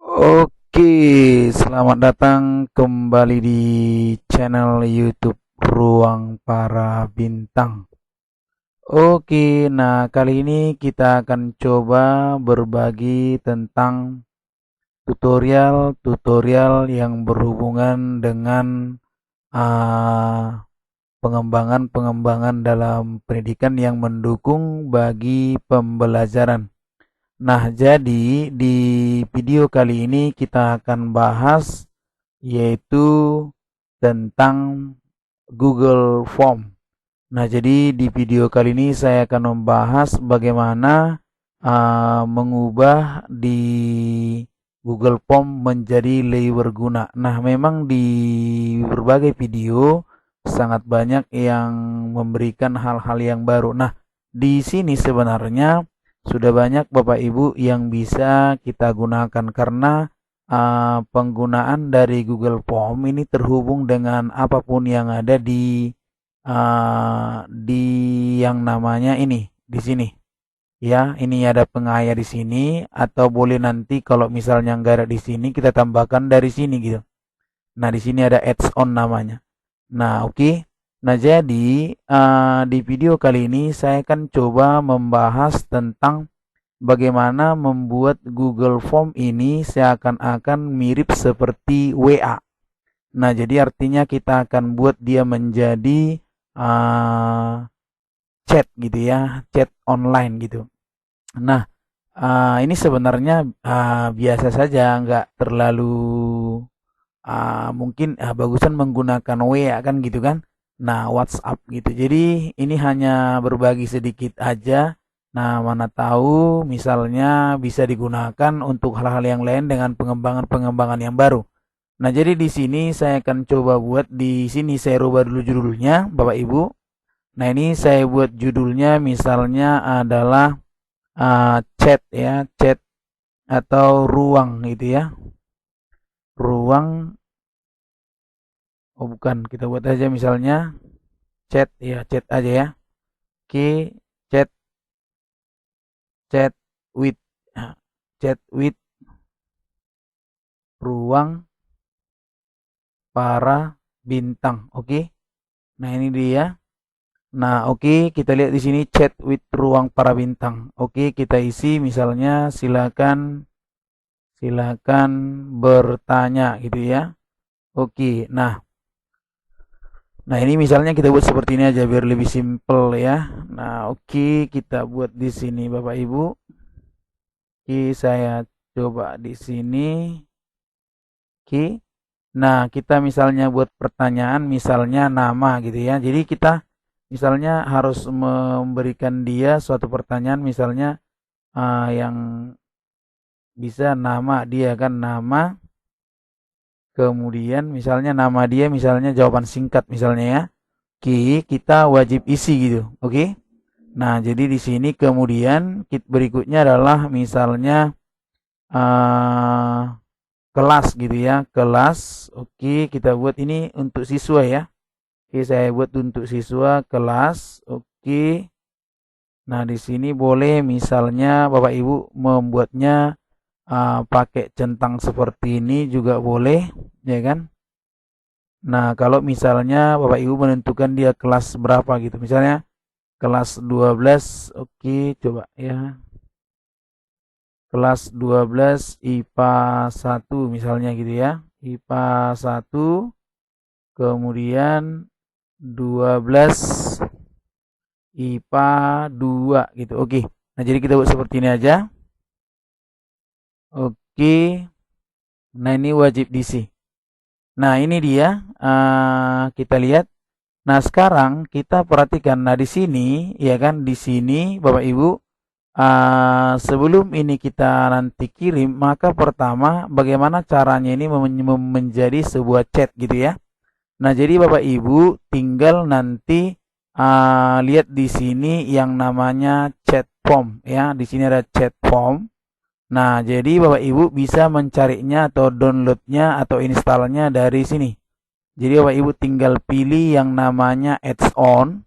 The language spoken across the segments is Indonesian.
Oke, selamat datang kembali di channel YouTube Ruang Para Bintang. Oke, nah kali ini kita akan coba berbagi tentang tutorial-tutorial yang berhubungan dengan pengembangan-pengembangan dalam pendidikan yang mendukung bagi pembelajaran. Nah, jadi di video kali ini kita akan bahas yaitu tentang Google Form. Nah, jadi di video kali ini saya akan membahas bagaimana mengubah di Google Form menjadi lebih berguna. Nah, memang di berbagai video sangat banyak yang memberikan hal-hal yang baru. Nah, di sini sebenarnya sudah banyak Bapak Ibu yang bisa kita gunakan karena penggunaan dari Google Form ini terhubung dengan apapun yang ada di yang namanya ini di sini. Ya, ini ada pengaya di sini atau boleh nanti kalau misalnya nggak ada di sini kita tambahkan dari sini gitu. Nah, di sini ada add-on namanya. Nah, oke. Nah, jadi di video kali ini saya akan coba membahas tentang bagaimana membuat Google Form ini seakan-akan mirip seperti WA. Nah, jadi artinya kita akan buat dia menjadi chat gitu ya, chat online gitu. Nah, ini sebenarnya biasa saja, nggak terlalu mungkin bagusan menggunakan WA kan gitu kan. Nah, WhatsApp gitu. Jadi ini hanya berbagi sedikit aja. Nah, mana tahu misalnya bisa digunakan untuk hal-hal yang lain dengan pengembangan-pengembangan yang baru. Nah, jadi di sini saya akan coba buat di sini saya rubah dulu judulnya, Bapak Ibu. Nah, ini saya buat judulnya misalnya adalah chat ya, chat atau ruang gitu ya. Ruang, oh bukan, kita buat aja misalnya chat ya, chat aja ya. Oke, chat chat with chat with ruang para bintang. Oke. Nah, ini dia. Nah, oke, kita lihat di sini chat with ruang para bintang. Oke, kita isi misalnya silakan silakan bertanya gitu ya. Oke. Nah, ini misalnya kita buat seperti ini aja biar lebih simple ya. Nah, oke, kita buat di sini Bapak Ibu. Oke, saya coba di sini. Oke. Nah, kita misalnya buat pertanyaan misalnya nama gitu ya. Jadi kita misalnya harus memberikan dia suatu pertanyaan misalnya yang bisa nama dia kan nama, kemudian misalnya nama dia misalnya jawaban singkat misalnya ya. Oke, kita wajib isi gitu. Oke. Nah, jadi di sini kemudian berikutnya adalah misalnya eh, kelas gitu ya, kelas. Oke, kita buat ini untuk siswa ya. Oke, saya buat untuk siswa kelas. Oke. Nah, di sini boleh misalnya Bapak Ibu membuatnya pakai centang seperti ini juga boleh, ya kan? Nah, kalau misalnya Bapak Ibu menentukan dia kelas berapa gitu. Misalnya kelas 12, oke, coba ya. Kelas 12 IPA 1 misalnya gitu ya. IPA 1, kemudian 12 IPA 2 gitu. Oke. Nah, jadi kita buat seperti ini aja. Oke. Nah, ini wajib diisi. Nah, ini dia. Kita lihat. Nah, sekarang kita perhatikan. Nah, di sini, ya kan, di sini, Bapak Ibu, sebelum ini kita nanti kirim, maka pertama, bagaimana caranya ini menjadi sebuah chat gitu ya. Nah, jadi Bapak Ibu tinggal nanti lihat di sini yang namanya chat form ya. Di sini ada chat form. Nah, jadi Bapak Ibu bisa mencarinya atau downloadnya atau installnya dari sini. Jadi Bapak Ibu tinggal pilih yang namanya add-on.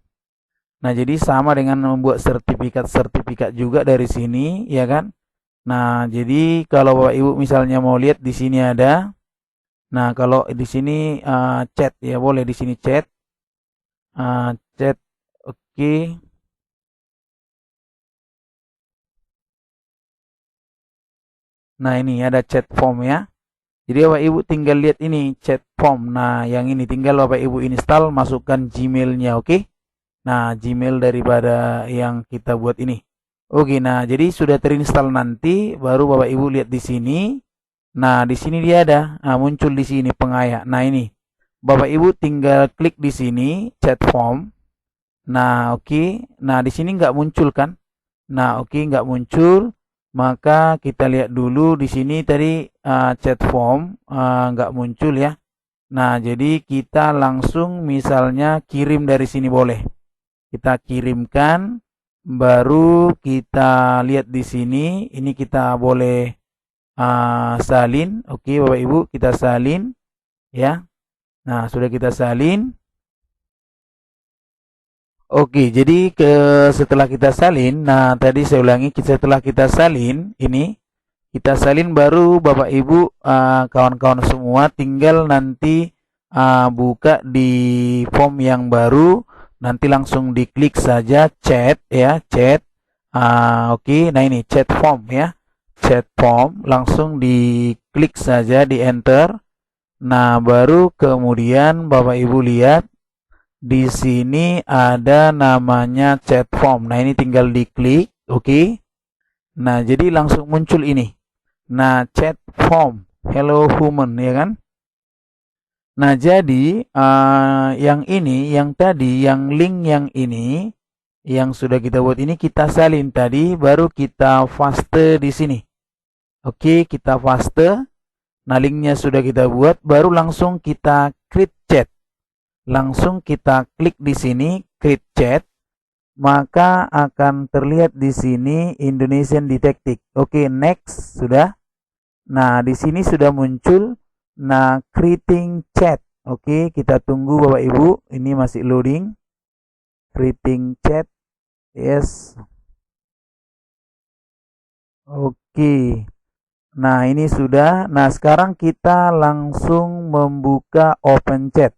Nah, jadi sama dengan membuat sertifikat-sertifikat juga dari sini, ya kan? Nah, jadi kalau Bapak Ibu misalnya mau lihat di sini ada. Nah, kalau di sini chat ya, boleh di sini chat. Chat, oke. Nah, ini ada chat form ya. Jadi Bapak Ibu tinggal lihat ini chat form. Nah, yang ini tinggal Bapak Ibu install, masukkan Gmailnya, oke? Nah, Gmail daripada yang kita buat ini. Oke, nah jadi sudah terinstall nanti, baru Bapak Ibu lihat di sini. Nah, di sini dia ada, nah, muncul di sini pengayak. Nah, ini Bapak Ibu tinggal klik di sini chat form. Nah, oke. Nah, di sini nggak muncul kan? Nah, oke, nggak muncul. Maka kita lihat dulu di sini tadi chat form nggak muncul ya. Nah, jadi kita langsung misalnya kirim dari sini boleh. Kita kirimkan, baru kita lihat di sini. Ini kita boleh salin. Oke, Bapak Ibu, kita salin ya. Nah, sudah kita salin. Oke, jadi setelah kita salin, nah tadi saya ulangi, setelah kita salin, ini kita salin baru Bapak Ibu kawan-kawan semua tinggal nanti buka di form yang baru, nanti langsung diklik saja chat ya, chat. Oke, nah ini chat form ya, chat form langsung diklik saja, di enter. Nah, baru kemudian Bapak Ibu lihat di sini ada namanya chat form. Nah, ini tinggal diklik, oke. Nah, jadi langsung muncul ini. Nah, chat form, hello human, ya kan? Nah, jadi yang ini, yang tadi, yang link yang ini, yang sudah kita buat ini kita salin tadi, baru kita paste di sini. Oke, kita paste. Nah, linknya sudah kita buat, baru langsung kita create chat. Langsung kita klik di sini create chat, maka akan terlihat di sini Indonesian Detective. Oke, next sudah. Nah, di sini sudah muncul. Nah, creating chat. Oke, kita tunggu Bapak Ibu. Ini masih loading. Creating chat. Yes. Oke. Nah, ini sudah. Nah, sekarang kita langsung membuka open chat.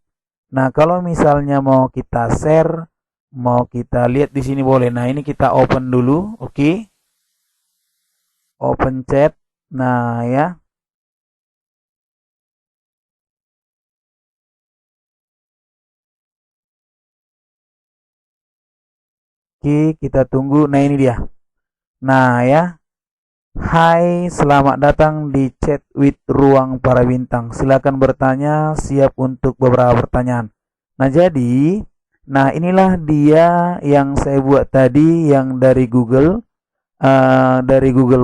Nah, kalau misalnya mau kita share, mau kita lihat di sini boleh. Nah, ini kita open dulu, oke. Open chat. Nah, ya. Oke, kita tunggu. Nah, ini dia. Nah, ya. Hai, selamat datang di chat with Ruang Para Bintang. Silakan bertanya, siap untuk beberapa pertanyaan. Nah, jadi, nah inilah dia yang saya buat tadi, yang dari Google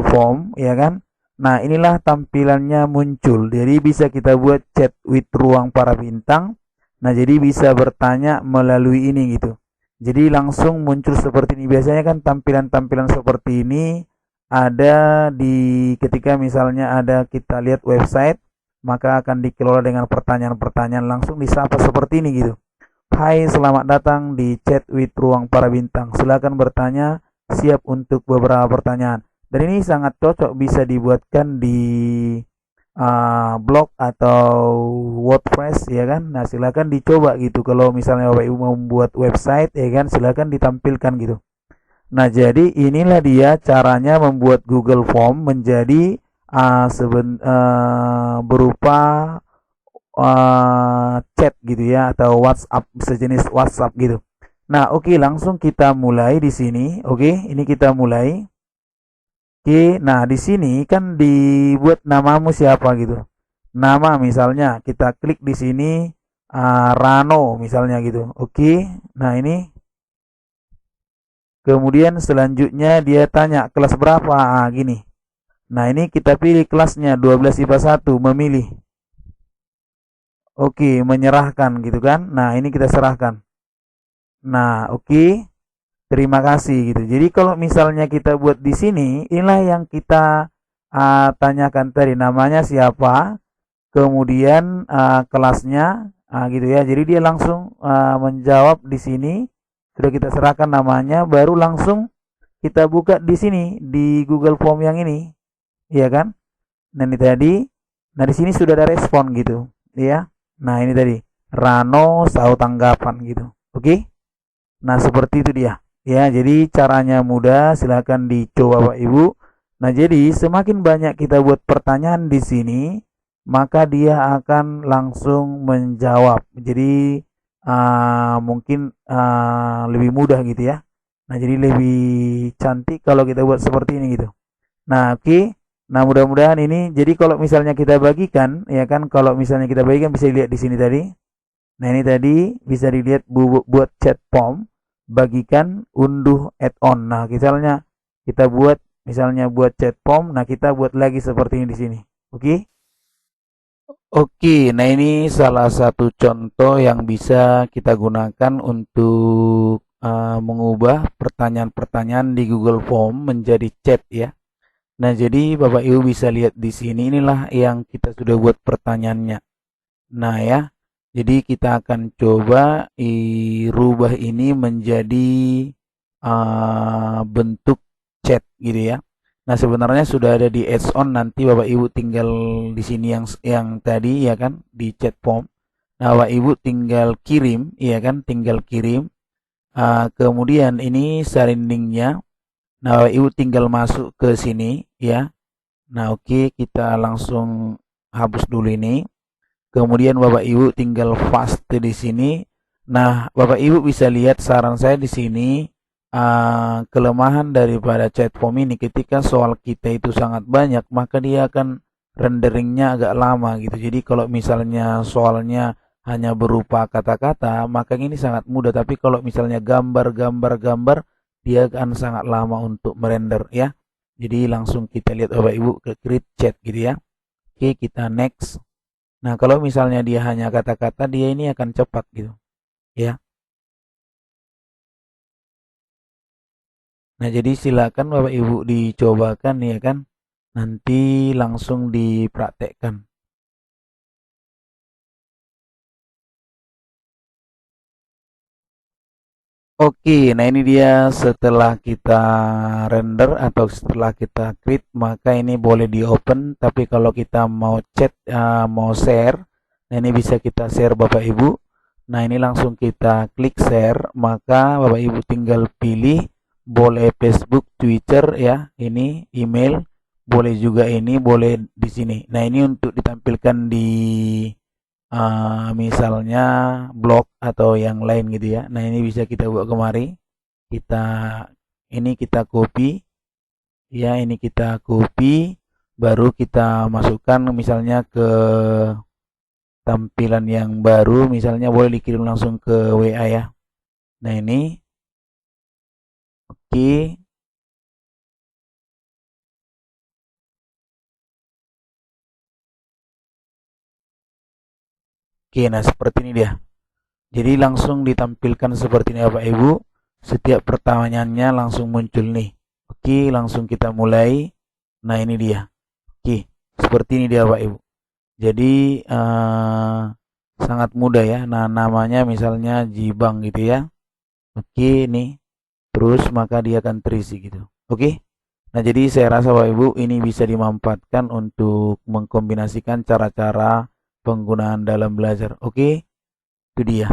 Form, ya kan? Nah, inilah tampilannya muncul. Jadi bisa kita buat chat with Ruang Para Bintang. Nah, jadi bisa bertanya melalui ini gitu. Jadi langsung muncul seperti ini. Biasanya kan tampilan-tampilan seperti ini ada di ketika misalnya ada kita lihat website, maka akan dikelola dengan pertanyaan-pertanyaan, langsung disapa seperti ini gitu. Hai, selamat datang di chat with Ruang Para Bintang. Silakan bertanya, siap untuk beberapa pertanyaan. Dan ini sangat cocok bisa dibuatkan di blog atau WordPress ya kan. Nah, silakan dicoba gitu. Kalau misalnya Bapak Ibu mau membuat website ya kan, silakan ditampilkan gitu. Nah, jadi inilah dia caranya membuat Google Form menjadi berupa chat gitu ya, atau WhatsApp, sejenis WhatsApp gitu. Nah, oke, langsung kita mulai di sini. Oke, ini kita mulai. Oke, nah di sini kan dibuat namamu siapa gitu. Nama misalnya kita klik di sini Rano misalnya gitu. Oke, nah ini kemudian selanjutnya dia tanya kelas berapa? Gini. Nah, ini kita pilih kelasnya 12 IPA 1, memilih. Oke, menyerahkan gitu kan. Nah, ini kita serahkan. Nah, oke. Terima kasih gitu. Jadi kalau misalnya kita buat di sini, inilah yang kita tanyakan tadi, namanya siapa, kemudian kelasnya gitu ya. Jadi dia langsung menjawab di sini. Sudah kita serahkan namanya, baru langsung kita buka di sini di Google Form yang ini. iya kan? Nah ini tadi, nah di sini sudah ada respon gitu, ya. Nah ini tadi, Rano saut tanggapan gitu, oke? Nah seperti itu dia, ya. Jadi caranya mudah, silahkan dicoba Pak Ibu. Nah jadi semakin banyak kita buat pertanyaan di sini, maka dia akan langsung menjawab. Jadi mungkin lebih mudah gitu ya. Nah jadi lebih cantik kalau kita buat seperti ini gitu. Nah, oke. Nah, mudah-mudahan ini jadi kalau misalnya kita bagikan ya kan kalau misalnya kita bagikan bisa dilihat di sini tadi. Nah, ini tadi bisa dilihat buat chat form, bagikan, unduh add-on. Nah, misalnya kita buat misalnya buat chat form, nah kita buat lagi seperti ini di sini. Oke? Oke, nah ini salah satu contoh yang bisa kita gunakan untuk mengubah pertanyaan-pertanyaan di Google Form menjadi chat ya. Nah, jadi Bapak Ibu bisa lihat di sini inilah yang kita sudah buat pertanyaannya. Nah, ya. Jadi kita akan coba rubah ini menjadi bentuk chat gitu ya. Nah, sebenarnya sudah ada di add-on, nanti Bapak Ibu tinggal di sini yang tadi ya kan di chat form. Nah, Bapak Ibu tinggal kirim ya kan, tinggal kirim. Kemudian ini sarindingnya. Nah, Bapak Ibu tinggal masuk ke sini ya. Nah, oke, kita langsung hapus dulu ini. Kemudian Bapak Ibu tinggal paste di sini. Nah, Bapak Ibu bisa lihat saran saya di sini, kelemahan daripada chat form ini ketika soal kita itu sangat banyak, maka dia akan renderingnya agak lama gitu. Jadi kalau misalnya soalnya hanya berupa kata-kata, maka ini sangat mudah. Tapi kalau misalnya gambar, dia akan sangat lama untuk merender ya. Jadi langsung kita lihat Bapak Ibu ke create chat gitu ya. Oke, kita next. Nah, kalau misalnya dia hanya kata-kata, dia ini akan cepat gitu ya. Nah, jadi silakan Bapak Ibu dicobakan ya kan. Nanti langsung dipraktekkan. Oke, nah ini dia setelah kita render atau setelah kita create, maka ini boleh di open. Tapi kalau kita mau chat, mau share, nah ini bisa kita share Bapak Ibu. Nah ini langsung kita klik share, maka Bapak Ibu tinggal pilih, boleh Facebook, Twitter ya, ini email, boleh juga ini, boleh di sini. Nah ini untuk ditampilkan di misalnya blog atau yang lain gitu ya. Nah ini bisa kita buat kemari, kita ini kita copy ya, ini kita copy, baru kita masukkan misalnya ke tampilan yang baru, misalnya boleh dikirim langsung ke WA ya. Nah ini oke. Oke, nah seperti ini dia. Jadi langsung ditampilkan seperti ini Bapak Ibu. Setiap pertanyaannya langsung muncul nih. Oke, langsung kita mulai. Nah ini dia. Oke, seperti ini dia Bapak Ibu. Jadi sangat mudah ya. Nah namanya misalnya Jibang gitu ya. Oke, nih. Terus maka dia akan terisi gitu. Oke. Nah jadi saya rasa Bapak Ibu ini bisa dimanfaatkan untuk mengkombinasikan cara-cara penggunaan dalam belajar. Oke, itu dia.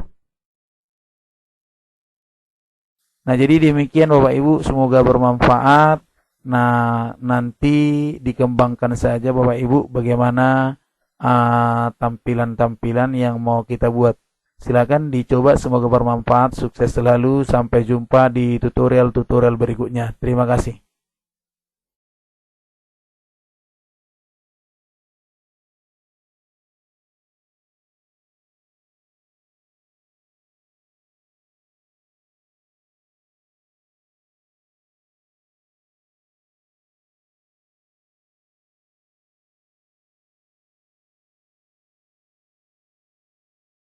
Nah, jadi demikian Bapak Ibu, semoga bermanfaat. Nah, nanti dikembangkan saja Bapak Ibu bagaimana tampilan-tampilan yang mau kita buat. Silakan dicoba, semoga bermanfaat. Sukses selalu. Sampai jumpa di tutorial-tutorial berikutnya. Terima kasih.